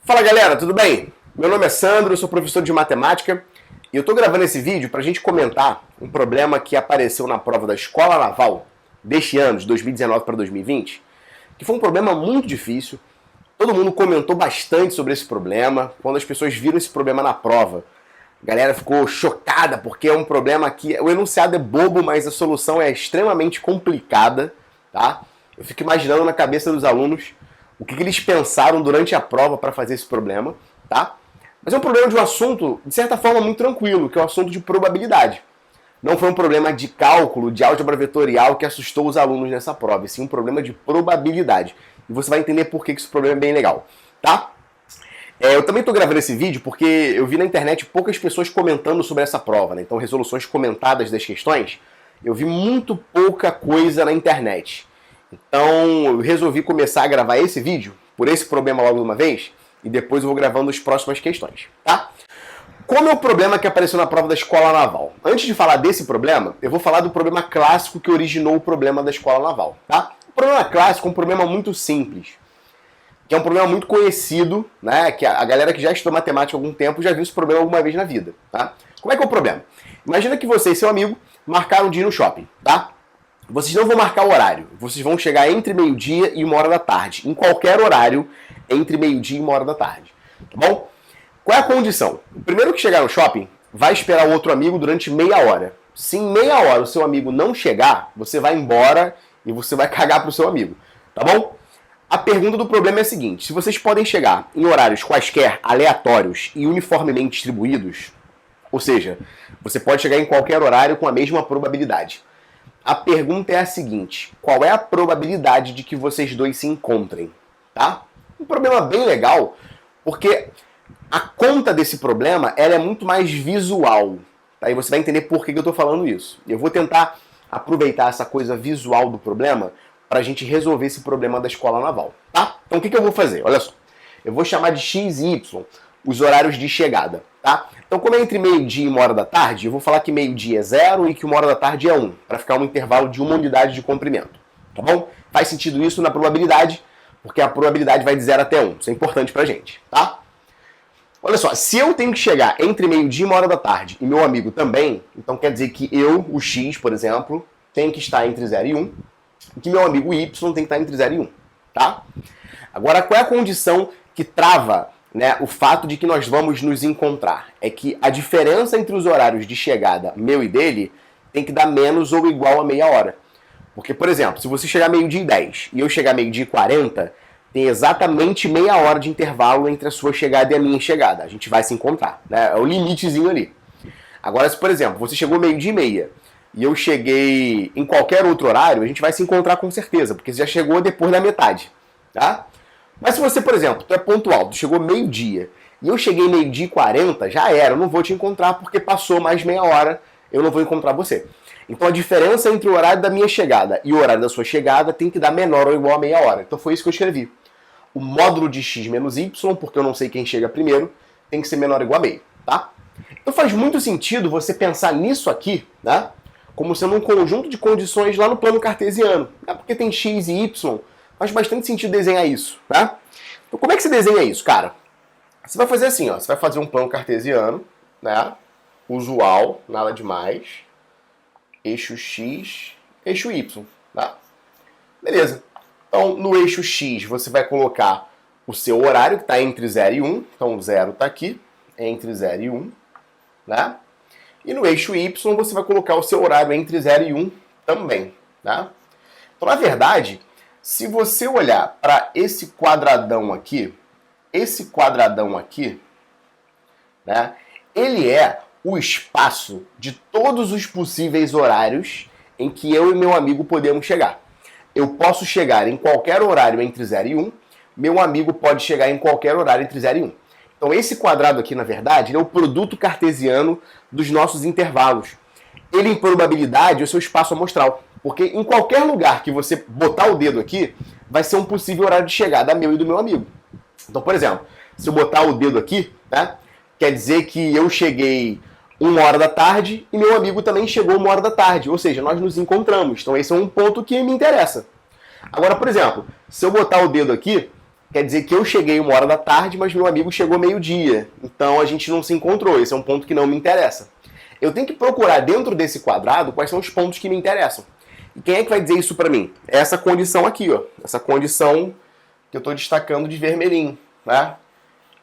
Fala galera, tudo bem? Meu nome é Sandro, eu sou professor de matemática e eu estou gravando esse vídeo para a gente comentar um problema que apareceu na prova da Escola Naval deste ano, de 2019 para 2020, que foi um problema muito difícil. Todo mundo comentou bastante sobre esse problema. Quando as pessoas viram esse problema na prova, a galera ficou chocada porque é um problema que o enunciado é bobo, mas a solução é extremamente complicada, tá? Eu fico imaginando na cabeça dos alunos o que eles pensaram durante a prova para fazer esse problema, tá? Mas é um problema de um assunto, de certa forma, muito tranquilo, que é o assunto de probabilidade. Não foi um problema de cálculo, de álgebra vetorial que assustou os alunos nessa prova, e sim um problema de probabilidade. E você vai entender por que esse problema é bem legal, tá? Eu também estou gravando esse vídeo porque eu vi na internet poucas pessoas comentando sobre essa prova, né? Então, resoluções comentadas das questões, eu vi muito pouca coisa na internet. Então, eu resolvi começar a gravar esse vídeo por esse problema logo de uma vez e depois eu vou gravando as próximas questões, tá? Como é o problema que apareceu na prova da Escola Naval? Antes de falar desse problema, eu vou falar do problema clássico que originou o problema da Escola Naval, tá? O problema clássico é um problema muito simples, que é um problema muito conhecido, né? Que a galera que já estudou matemática há algum tempo já viu esse problema alguma vez na vida, tá? Como é que é o problema? Imagina que você e seu amigo marcaram de ir no shopping, tá? Vocês não vão marcar o horário, vocês vão chegar entre meio-dia e 1h da tarde, em qualquer horário entre meio-dia e 1h da tarde, tá bom? Qual é a condição? O primeiro que chegar no shopping vai esperar o outro amigo durante meia hora. Se em meia hora o seu amigo não chegar, você vai embora e você vai cagar pro seu amigo, tá bom? A pergunta do problema é a seguinte: se vocês podem chegar em horários quaisquer, aleatórios e uniformemente distribuídos, ou seja, você pode chegar em qualquer horário com a mesma probabilidade. A pergunta é a seguinte: qual é a probabilidade de que vocês dois se encontrem, tá? Um problema bem legal, porque a conta desse problema ela é muito mais visual, tá? E você vai entender por que eu estou falando isso. Eu vou tentar aproveitar essa coisa visual do problema para a gente resolver esse problema da Escola Naval, tá? Então o que eu vou fazer? Olha só, eu vou chamar de X e Y os horários de chegada, tá? Então, como é entre meio-dia e 1h da tarde, eu vou falar que meio-dia é 0 e que 1h da tarde é 1, para ficar um intervalo de 1 unidade de comprimento, tá bom? Faz sentido isso na probabilidade, porque a probabilidade vai de 0 até 1, isso é importante pra gente, tá? Olha só, se eu tenho que chegar entre meio-dia e 1h da tarde e meu amigo também, então quer dizer que eu, o X, por exemplo, tenho que estar entre 0 e 1, e que meu amigo Y tem que estar entre 0 e 1, tá? Agora, qual é a condição que trava, né, o fato de que nós vamos nos encontrar? É que a diferença entre os horários de chegada meu e dele tem que dar menos ou igual a meia hora. Porque, por exemplo, se você chegar meio-dia e 10 e eu chegar meio-dia e 40, tem exatamente meia hora de intervalo entre a sua chegada e a minha chegada. A gente vai se encontrar, né? É o limitezinho ali. Agora, se, por exemplo, você chegou meio-dia e meia e eu cheguei em qualquer outro horário, a gente vai se encontrar com certeza, porque você já chegou depois da metade, tá? Mas se você, por exemplo, tu é pontual, tu chegou meio-dia e eu cheguei meio-dia e 40, já era, eu não vou te encontrar porque passou mais meia hora, eu não vou encontrar você. Então a diferença entre o horário da minha chegada e o horário da sua chegada tem que dar menor ou igual a meia hora. Então foi isso que eu escrevi. O módulo de x menos y, porque eu não sei quem chega primeiro, tem que ser menor ou igual a meio, tá? Então faz muito sentido você pensar nisso aqui, né, como sendo um conjunto de condições lá no plano cartesiano, né, porque tem x e y, faz bastante sentido desenhar isso, tá? Então como é que você desenha isso, cara? Você vai fazer assim, ó, você vai fazer um plano cartesiano, né, usual, nada demais, eixo x, eixo y, tá? Beleza. Então, no eixo x, você vai colocar o seu horário, que está entre 0 e 1. Então, 0 está aqui, entre 0 e 1. Né? E no eixo y, você vai colocar o seu horário entre 0 e 1 também. Né? Então, na verdade, se você olhar para esse quadradão aqui, né, ele é o espaço de todos os possíveis horários em que eu e meu amigo podemos chegar. Eu posso chegar em qualquer horário entre 0 e 1, meu amigo pode chegar em qualquer horário entre 0 e 1. Então esse quadrado aqui, na verdade, é o produto cartesiano dos nossos intervalos. Ele, em probabilidade, é o seu espaço amostral. Porque em qualquer lugar que você botar o dedo aqui, vai ser um possível horário de chegada meu e do meu amigo. Então, por exemplo, se eu botar o dedo aqui, né, quer dizer que eu cheguei 1h da tarde e meu amigo também chegou 1h da tarde. Ou seja, nós nos encontramos. Então esse é um ponto que me interessa. Agora, por exemplo, se eu botar o dedo aqui, quer dizer que eu cheguei 1 hora da tarde, mas meu amigo chegou meio-dia. Então a gente não se encontrou. Esse é um ponto que não me interessa. Eu tenho que procurar dentro desse quadrado quais são os pontos que me interessam. E quem é que vai dizer isso para mim? É essa condição aqui, ó. Essa condição que eu estou destacando de vermelhinho, né?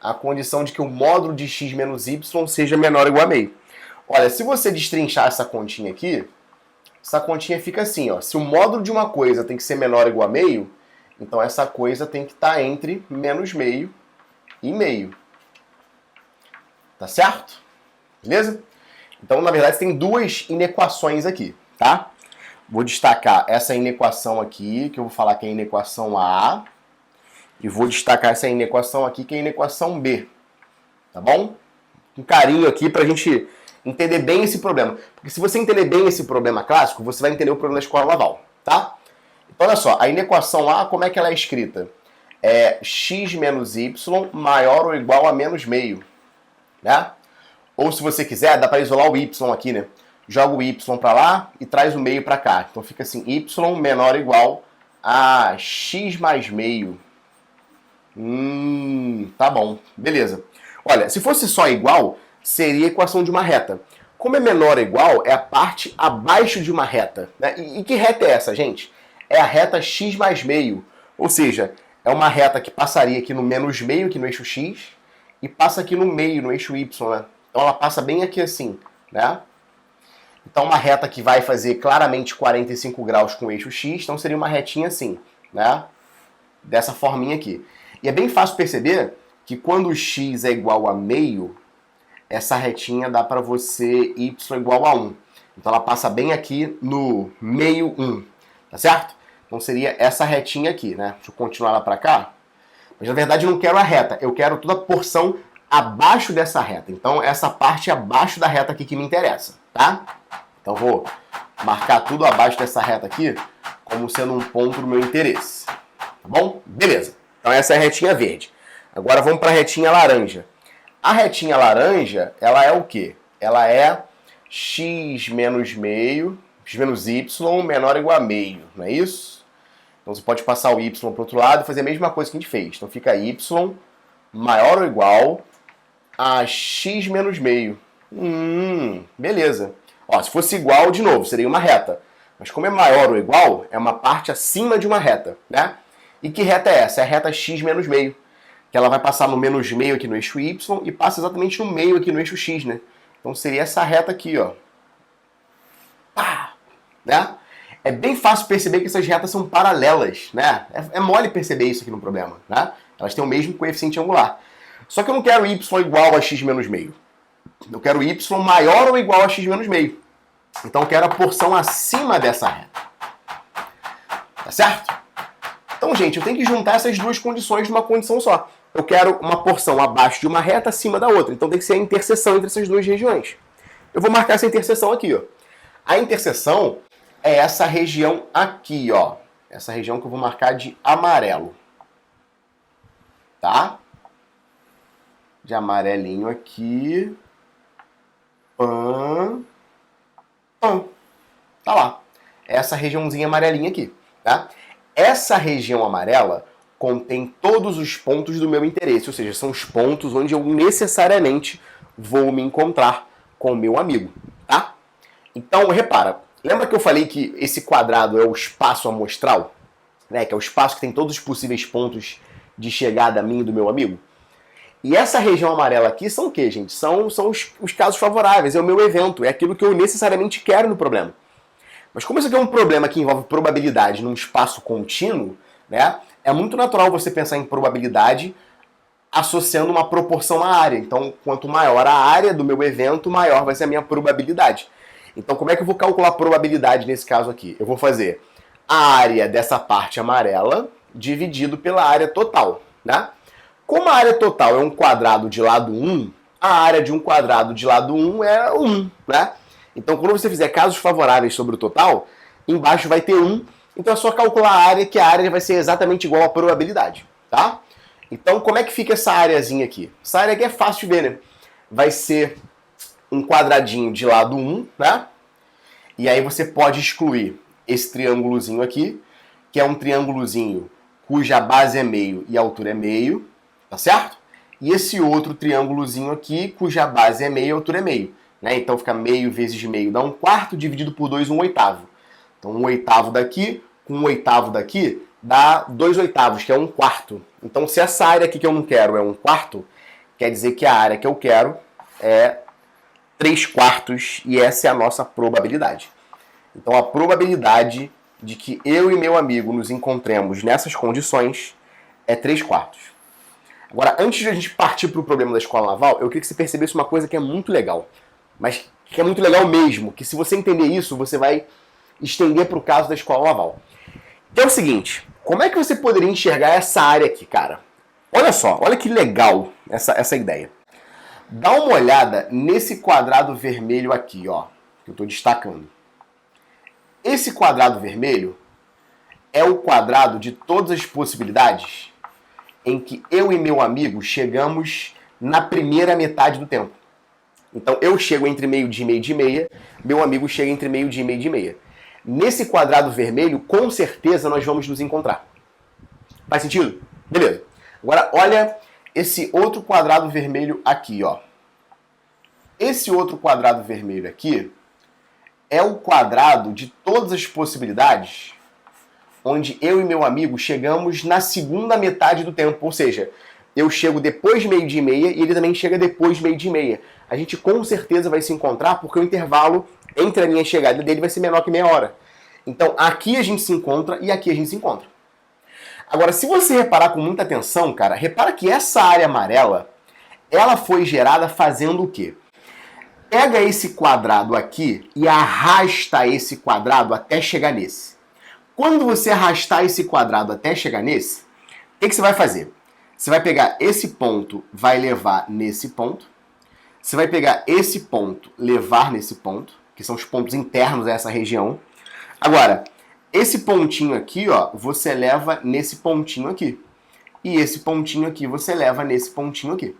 A condição de que o módulo de x menos y seja menor ou igual a meio. Olha, se você destrinchar essa continha aqui, essa continha fica assim, ó. Se o módulo de uma coisa tem que ser menor ou igual a meio, então essa coisa tem que estar entre menos meio e meio. Tá certo? Beleza? Então, na verdade, tem duas inequações aqui, tá? Vou destacar essa inequação aqui, que eu vou falar que é a inequação A, e vou destacar essa inequação aqui, que é a inequação B. Tá bom? Um carinho aqui pra gente entender bem esse problema. Porque se você entender bem esse problema clássico, você vai entender o problema da escola naval, tá? Então, olha só, a inequação A, como é que ela é escrita? É x menos y maior ou igual a menos meio, né? Ou se você quiser, dá para isolar o y aqui, né? Joga o y para lá e traz o meio para cá. Então fica assim, y menor ou igual a x mais meio. Tá bom, beleza. Olha, se fosse só igual, seria a equação de uma reta. Como é menor ou igual, é a parte abaixo de uma reta, né? E que reta é essa, gente? É a reta x mais meio. Ou seja, é uma reta que passaria aqui no menos meio, aqui no eixo x, e passa aqui no meio, no eixo y, né? Então ela passa bem aqui assim, né? Então uma reta que vai fazer claramente 45 graus com o eixo x, então seria uma retinha assim, né? Dessa forminha aqui. E é bem fácil perceber que quando o x é igual a meio, essa retinha dá para você y igual a 1. Então ela passa bem aqui no meio 1, tá certo? Então seria essa retinha aqui, né? Deixa eu continuar lá para cá. Mas na verdade eu não quero a reta, eu quero toda a porção abaixo dessa reta. Então essa parte abaixo da reta aqui que me interessa, tá? Então vou marcar tudo abaixo dessa reta aqui como sendo um ponto do meu interesse. Tá bom? Beleza. Então essa é a retinha verde. Agora vamos para a retinha laranja. A retinha laranja, ela é o quê? Ela é x menos meio, x menos y menor ou igual a meio, não é isso? Então você pode passar o y para o outro lado e fazer a mesma coisa que a gente fez. Então fica y maior ou igual a x menos meio. Beleza. Ó, se fosse igual, de novo, seria uma reta. Mas como é maior ou igual, é uma parte acima de uma reta, né? E que reta é essa? É a reta x menos meio. Que ela vai passar no menos meio aqui no eixo y e passa exatamente no meio aqui no eixo x, né? Então seria essa reta aqui, ó. Pá! Né? É bem fácil perceber que essas retas são paralelas, né? É mole perceber isso aqui no problema, né? Elas têm o mesmo coeficiente angular. Só que eu não quero y igual a x menos meio. Eu quero y maior ou igual a x menos meio. Então eu quero a porção acima dessa reta. Tá certo? Então, gente, eu tenho que juntar essas duas condições numa condição só. Eu quero uma porção abaixo de uma reta, acima da outra. Então tem que ser a interseção entre essas duas regiões. Eu vou marcar essa interseção aqui, ó. A interseção é essa região aqui, ó. Essa região que eu vou marcar de amarelo. Tá? De amarelinho aqui. Tá lá. Essa regiãozinha amarelinha aqui, tá? Essa região amarela contém todos os pontos do meu interesse, ou seja, são os pontos onde eu necessariamente vou me encontrar com o meu amigo, tá? Então, repara, lembra que eu falei que esse quadrado é o espaço amostral, né? Que é o espaço que tem todos os possíveis pontos de chegada minha e do meu amigo? E essa região amarela aqui são o quê, gente? São os casos favoráveis, é o meu evento, é aquilo que eu necessariamente quero no problema. Mas como isso aqui é um problema que envolve probabilidade num espaço contínuo, né, é muito natural você pensar em probabilidade associando uma proporção à área. Então, quanto maior a área do meu evento, maior vai ser a minha probabilidade. Então, como é que eu vou calcular a probabilidade nesse caso aqui? Eu vou fazer a área dessa parte amarela dividido pela área total, né? Como a área total é um quadrado de lado 1, a área de um quadrado de lado 1 é 1, né? Então, quando você fizer casos favoráveis sobre o total, embaixo vai ter 1, então é só calcular a área, que a área vai ser exatamente igual à probabilidade, tá? Então, como é que fica essa areazinha aqui? Essa área aqui é fácil de ver, né? Vai ser um quadradinho de lado 1, né? E aí você pode excluir esse triângulozinho aqui, que é um triângulozinho cuja base é meio e a altura é meio, tá certo? E esse outro triângulozinho aqui, cuja base é meio e a altura é meio. Né? Então fica meio vezes meio dá 1/4, dividido por 2, 1/8. Então 1/8 daqui com 1/8 daqui dá 2/8, que é 1/4. Então se essa área aqui que eu não quero é 1/4, quer dizer que a área que eu quero é 3/4 e essa é a nossa probabilidade. Então a probabilidade de que eu e meu amigo nos encontremos nessas condições é 3/4. Agora, antes de a gente partir para o problema da escola naval, eu queria que você percebesse uma coisa que é muito legal. Mas que é muito legal mesmo, que se você entender isso, você vai estender para o caso da escola naval. Que é o seguinte, como é que você poderia enxergar essa área aqui, cara? Olha só, olha que legal essa ideia. Dá uma olhada nesse quadrado vermelho aqui, ó, que eu estou destacando. Esse quadrado vermelho é o quadrado de todas as possibilidades em que eu e meu amigo chegamos na primeira metade do tempo. Então eu chego entre meio-dia e meio-dia e meia, meu amigo chega entre meio-dia e meio-dia e meia. Nesse quadrado vermelho, com certeza nós vamos nos encontrar. Faz sentido? Beleza. Agora olha esse outro quadrado vermelho aqui, ó. Esse outro quadrado vermelho aqui é o quadrado de todas as possibilidades onde eu e meu amigo chegamos na segunda metade do tempo. Ou seja, eu chego depois de meio-dia e meia e ele também chega depois de meio-dia e meia. A gente com certeza vai se encontrar porque o intervalo entre a minha chegada dele vai ser menor que meia hora. Então aqui a gente se encontra e aqui a gente se encontra. Agora, se você reparar com muita atenção, cara, repara que essa área amarela, ela foi gerada fazendo o quê? Pega esse quadrado aqui e arrasta esse quadrado até chegar nesse. Quando você arrastar esse quadrado até chegar nesse, o que você vai fazer? Você vai pegar esse ponto, vai levar nesse ponto. Você vai pegar esse ponto, levar nesse ponto, que são os pontos internos dessa região. Agora, esse pontinho aqui, ó, você leva nesse pontinho aqui. E esse pontinho aqui você leva nesse pontinho aqui.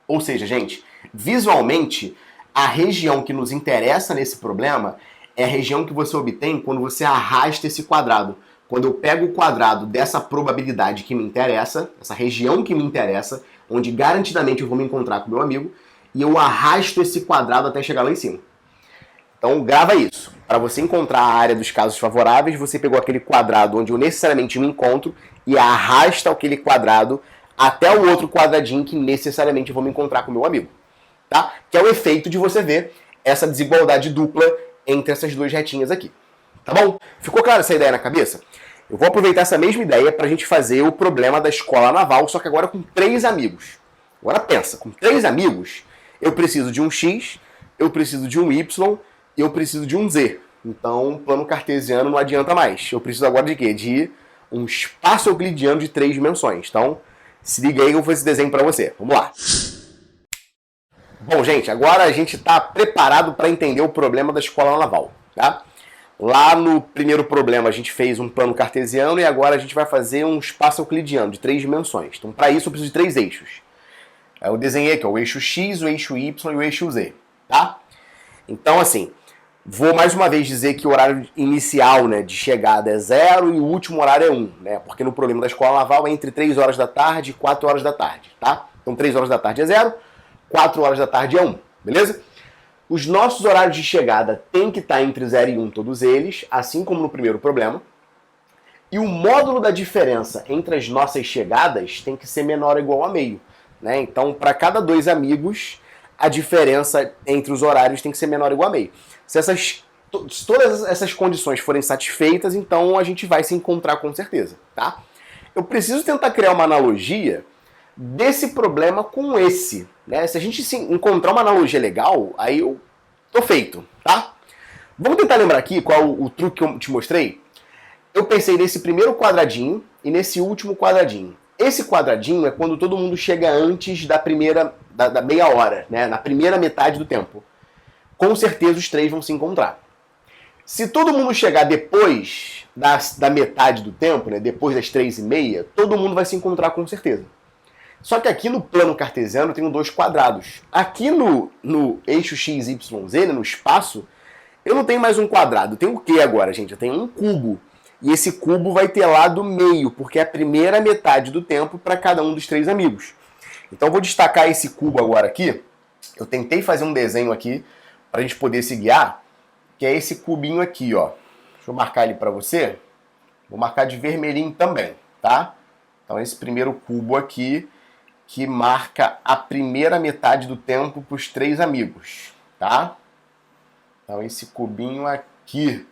Ou seja, gente, visualmente, a região que nos interessa nesse problema é a região que você obtém quando você arrasta esse quadrado. Quando eu pego o quadrado dessa probabilidade que me interessa, essa região que me interessa, onde garantidamente eu vou me encontrar com meu amigo, e eu arrasto esse quadrado até chegar lá em cima. Então grava isso. Para você encontrar a área dos casos favoráveis, você pegou aquele quadrado onde eu necessariamente me encontro e arrasta aquele quadrado até o outro quadradinho que necessariamente eu vou me encontrar com meu amigo. Tá? Que é o efeito de você ver essa desigualdade dupla entre essas duas retinhas aqui. Tá bom? Ficou claro essa ideia na cabeça? Eu vou aproveitar essa mesma ideia para a gente fazer o problema da escola naval, só que agora com 3 amigos. Agora pensa, com 3 amigos, eu preciso de um X, eu preciso de um Y e eu preciso de um Z. Então, plano cartesiano não adianta mais. Eu preciso agora de quê? De um espaço euclidiano de 3 dimensões. Então, se liga aí que eu vou fazer esse desenho para você. Vamos lá. Bom, gente, agora a gente está preparado para entender o problema da escola naval, tá? Lá no primeiro problema a gente fez um plano cartesiano e agora a gente vai fazer um espaço euclidiano de 3 dimensões. Então, para isso eu preciso de 3 eixos. Eu desenhei aqui ó, o eixo X, o eixo Y e o eixo Z, tá? Então, assim, vou mais uma vez dizer que o horário inicial, né, de chegada é 0 e o último horário é 1, né? Porque no problema da escola naval é entre 3 horas da tarde e 4 horas da tarde, tá? Então, 3 horas da tarde é 0, 4 horas da tarde é 1, beleza? Os nossos horários de chegada têm que estar entre 0 e 1 todos eles, assim como no primeiro problema. E o módulo da diferença entre as nossas chegadas tem que ser menor ou igual a meio, né? Então, para cada 2 amigos, a diferença entre os horários tem que ser menor ou igual a meio. Se todas essas condições forem satisfeitas, então a gente vai se encontrar com certeza, tá? Eu preciso tentar criar uma analogia desse problema com esse, né? Se a gente encontrar uma analogia legal, aí eu tô feito, tá? Vamos tentar lembrar aqui qual o truque que eu te mostrei? Eu pensei nesse primeiro quadradinho e nesse último quadradinho. Esse quadradinho é quando todo mundo chega antes da primeira, da meia hora, né? Na primeira metade do tempo. Com certeza os 3 vão se encontrar. Se todo mundo chegar depois da metade do tempo, né? Depois das 3h30, todo mundo vai se encontrar com certeza. Só que aqui no plano cartesiano eu tenho 2 quadrados. Aqui no eixo x, y, z, né, no espaço, eu não tenho mais um quadrado. Eu tenho o que agora, gente? Eu tenho um cubo. e esse cubo vai ter lado meio, porque é a primeira metade do tempo para cada um dos três amigos. Então eu vou destacar esse cubo agora aqui. Eu tentei fazer um desenho aqui para a gente poder se guiar, que é esse cubinho aqui, ó. Deixa eu marcar ele para você. Vou marcar de vermelhinho também, tá? Então esse primeiro cubo aqui, que marca a primeira metade do tempo para os três amigos, tá? Então esse cubinho aqui,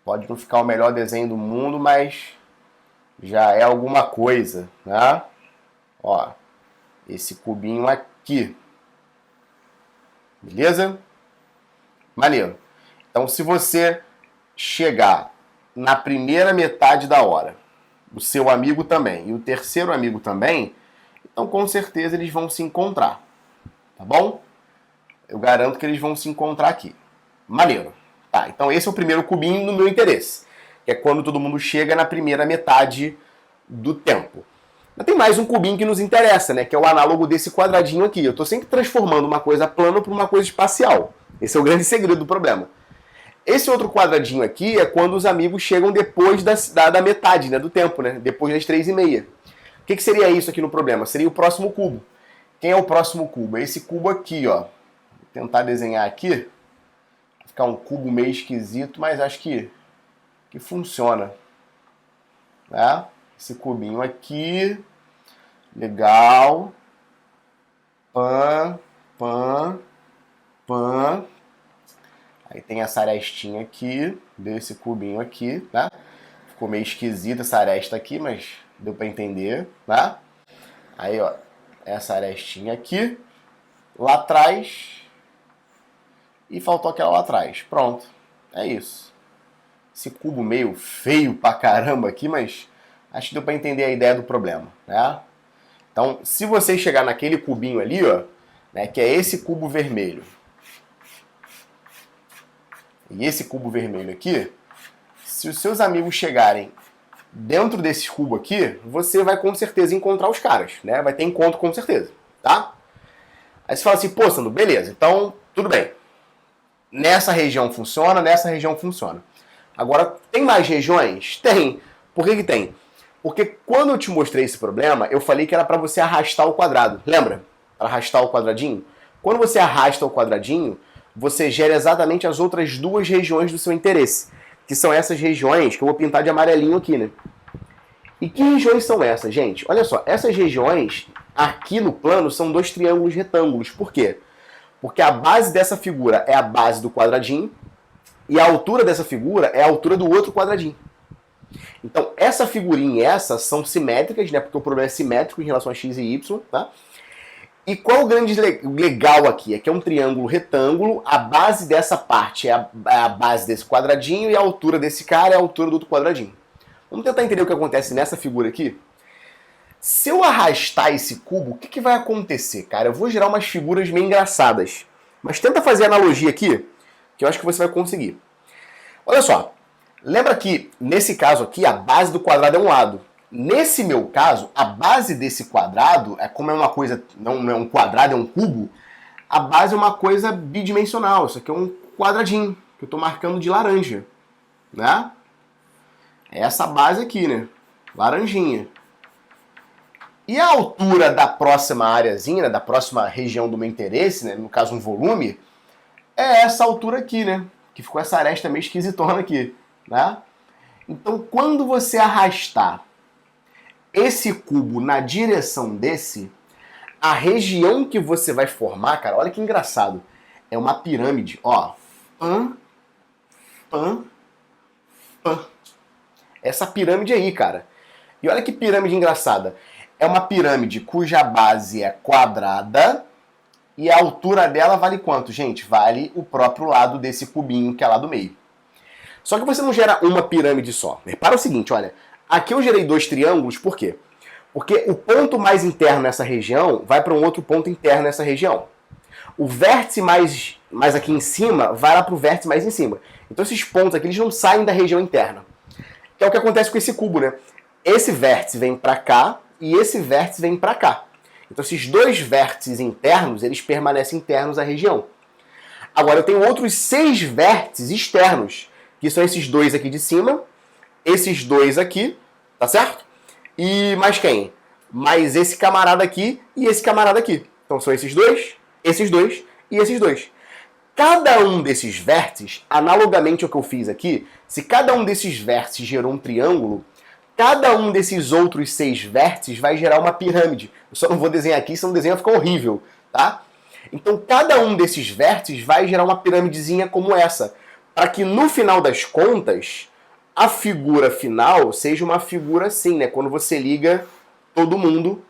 pode não ficar o melhor desenho do mundo, mas já é alguma coisa, né? Ó, esse cubinho aqui. Beleza? Maneiro. Então se você chegar na primeira metade da hora, o seu amigo também e o terceiro amigo também, então com certeza eles vão se encontrar, tá bom? Eu garanto que eles vão se encontrar aqui. Maneiro. Tá, então esse é o primeiro cubinho no meu interesse, que é quando todo mundo chega na primeira metade do tempo. Mas tem mais um cubinho que nos interessa, né? Que é o análogo desse quadradinho aqui. Eu estou sempre transformando uma coisa plana para uma coisa espacial. Esse é o grande segredo do problema. Esse outro quadradinho aqui é quando os amigos chegam depois da metade, né, do tempo, né? Depois das 3h30. O que seria isso aqui no problema? Seria o próximo cubo. Quem é o próximo cubo? É esse cubo aqui, ó. Vou tentar desenhar aqui. Vai ficar um cubo meio esquisito, mas acho que funciona. Né? Esse cubinho aqui. Legal. Pã, pã, pã. Aí tem essa arestinha aqui, desse cubinho aqui, né? Ficou meio esquisita essa aresta aqui, mas deu pra entender, né? Aí, ó, essa arestinha aqui, lá atrás, e faltou aquela lá atrás. Pronto, é isso. Esse cubo meio feio pra caramba aqui, mas acho que deu pra entender a ideia do problema, né? Então, se você chegar naquele cubinho ali, ó, né, que é esse cubo vermelho, e esse cubo vermelho aqui, se os seus amigos chegarem dentro desse cubo aqui, você vai com certeza encontrar os caras, né? Vai ter encontro com certeza, tá? Aí você fala assim, pô, Sandro, beleza, então tudo bem. Nessa região funciona, nessa região funciona. Agora, tem mais regiões? Tem. Por que tem? Porque quando eu te mostrei esse problema, eu falei que era para você arrastar o quadrado. Lembra? Para arrastar o quadradinho? Quando você arrasta o quadradinho, você gera exatamente as outras duas regiões do seu interesse, que são essas regiões que eu vou pintar de amarelinho aqui, né? E que regiões são essas, gente? Olha só, essas regiões aqui no plano são dois triângulos retângulos. Por quê? Porque a base dessa figura é a base do quadradinho e a altura dessa figura é a altura do outro quadradinho. Então, essa figurinha e essa são simétricas, né? Porque o problema é simétrico em relação a x e y, tá? E qual o grande legal aqui? É que é um triângulo retângulo, a base dessa parte é a base desse quadradinho e a altura desse cara é a altura do outro quadradinho. Vamos tentar entender o que acontece nessa figura aqui? Se eu arrastar esse cubo, o que vai acontecer, cara? Eu vou gerar umas figuras meio engraçadas. Mas tenta fazer analogia aqui, que eu acho que você vai conseguir. Olha só, lembra que nesse caso aqui a base do quadrado é um lado. Nesse meu caso, a base desse quadrado, como é uma coisa, não é um quadrado, é um cubo, a base é uma coisa bidimensional. Isso aqui é um quadradinho, que eu estou marcando de laranja, né? É essa base aqui, né? Laranjinha. E a altura da próxima areazinha, né, da próxima região do meu interesse, né, no caso um volume, é essa altura aqui, né? Que ficou essa aresta meio esquisitona aqui, né? Então, quando você arrastar esse cubo na direção desse, a região que você vai formar, cara, olha que engraçado, é uma pirâmide, ó. Pã, pã, pã. Essa pirâmide aí, cara. E olha que pirâmide engraçada. É uma pirâmide cuja base é quadrada e a altura dela vale quanto, gente? Vale o próprio lado desse cubinho que é lá do meio. Só que você não gera uma pirâmide só. Repara o seguinte, olha. Aqui eu gerei dois triângulos, por quê? Porque o ponto mais interno nessa região vai para um outro ponto interno nessa região. O vértice mais aqui em cima vai lá para o vértice mais em cima. Então esses pontos aqui eles não saem da região interna. Que é o que acontece com esse cubo, né? Esse vértice vem para cá e esse vértice vem para cá. Então esses dois vértices internos, eles permanecem internos à região. Agora eu tenho outros 6 vértices externos, que são esses dois aqui de cima esses dois aqui, tá certo? E mais quem? Mais esse camarada aqui e esse camarada aqui. Então são esses dois e esses dois. Cada um desses vértices, analogamente ao que eu fiz aqui, se cada um desses vértices gerou um triângulo, cada um desses outros 6 vértices vai gerar uma pirâmide. Eu só não vou desenhar aqui, senão o desenho vai ficar horrível, tá? Então cada um desses vértices vai gerar uma piramidezinha como essa, para que no final das contas, a figura final seja uma figura assim, né? Quando você liga todo mundo,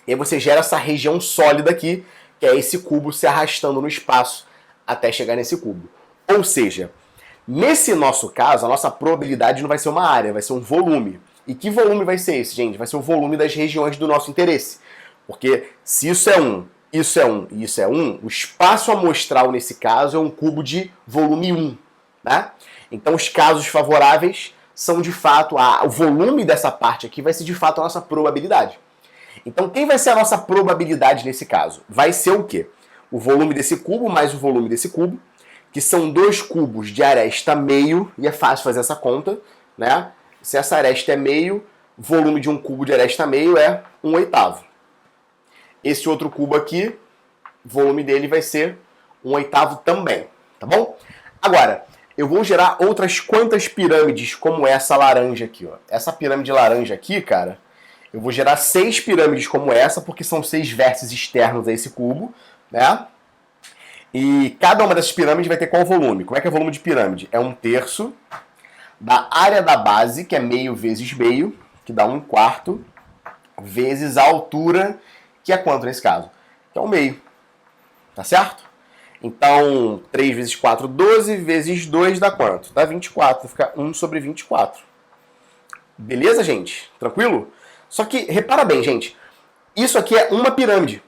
e aí você gera essa região sólida aqui, que é esse cubo se arrastando no espaço até chegar nesse cubo. Ou seja, nesse nosso caso, a nossa probabilidade não vai ser uma área, vai ser um volume. E que volume vai ser esse, gente? Vai ser o volume das regiões do nosso interesse. Porque se isso é 1, isso é 1 e isso é 1, o espaço amostral nesse caso é um cubo de volume 1. Né? Então os casos favoráveis são de fato, o volume dessa parte aqui vai ser de fato a nossa probabilidade. Então quem vai ser a nossa probabilidade nesse caso? Vai ser o quê? O volume desse cubo mais o volume desse cubo, que são 2 cubos de aresta meio, e é fácil fazer essa conta, né? Se essa aresta é meio, volume de um cubo de aresta meio é 1/8. Esse outro cubo aqui, volume dele vai ser 1/8 também, tá bom? Agora, eu vou gerar outras quantas pirâmides como essa laranja aqui, ó. Essa pirâmide laranja aqui, cara, eu vou gerar 6 pirâmides como essa, porque são 6 vértices externos a esse cubo, né? E cada uma dessas pirâmides vai ter qual volume? Como é que é o volume de pirâmide? É 1/3 da área da base, que é meio vezes meio, que dá 1/4, vezes a altura, que é quanto nesse caso? Que é 1/2. Tá certo? Então, 3 vezes 4, 12, vezes 2 dá quanto? Dá 24, fica 1/24. Beleza, gente? Tranquilo? Só que, repara bem, gente, isso aqui é uma pirâmide.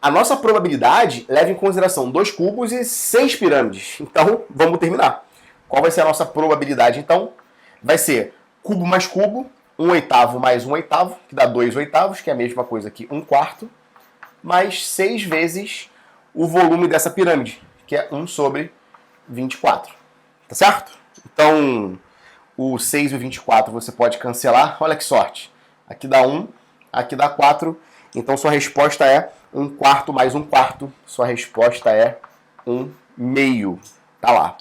A nossa probabilidade leva em consideração 2 cubos e 6 pirâmides. Então, vamos terminar. Qual vai ser a nossa probabilidade, então? Vai ser cubo mais cubo, 1/8 mais 1/8, que dá 2/8, que é a mesma coisa que 1/4, mais 6 vezes o volume dessa pirâmide, que é 1/24. Tá certo? Então, o 6 e o 24 você pode cancelar. Olha que sorte. Aqui dá 1, aqui dá 4. Então, sua resposta é 1/4 mais 1/4. Sua resposta é 1/2. Tá lá.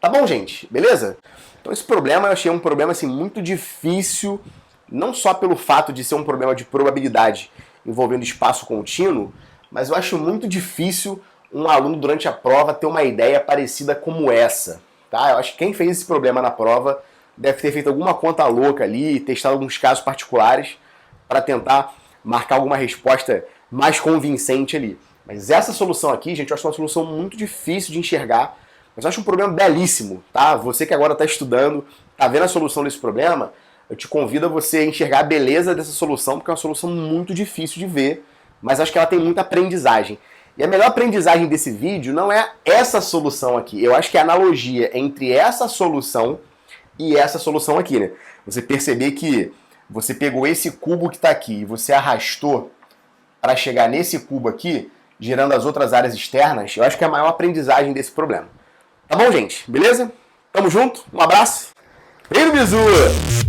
Tá bom, gente? Beleza? Então, esse problema eu achei um problema assim, muito difícil, não só pelo fato de ser um problema de probabilidade envolvendo espaço contínuo, mas eu acho muito difícil um aluno durante a prova ter uma ideia parecida como essa. Tá? Eu acho que quem fez esse problema na prova deve ter feito alguma conta louca ali, testado alguns casos particulares para tentar marcar alguma resposta mais convincente ali. Mas essa solução aqui, gente, eu acho uma solução muito difícil de enxergar, mas eu acho um problema belíssimo, tá? Você que agora está estudando, está vendo a solução desse problema, eu te convido a você enxergar a beleza dessa solução, porque é uma solução muito difícil de ver, mas acho que ela tem muita aprendizagem. E a melhor aprendizagem desse vídeo não é essa solução aqui, eu acho que é a analogia entre essa solução e essa solução aqui, né? Você perceber que você pegou esse cubo que está aqui e você arrastou para chegar nesse cubo aqui, gerando as outras áreas externas, eu acho que é a maior aprendizagem desse problema. Tá bom, gente? Beleza? Tamo junto? Um abraço. Beijo, bisu!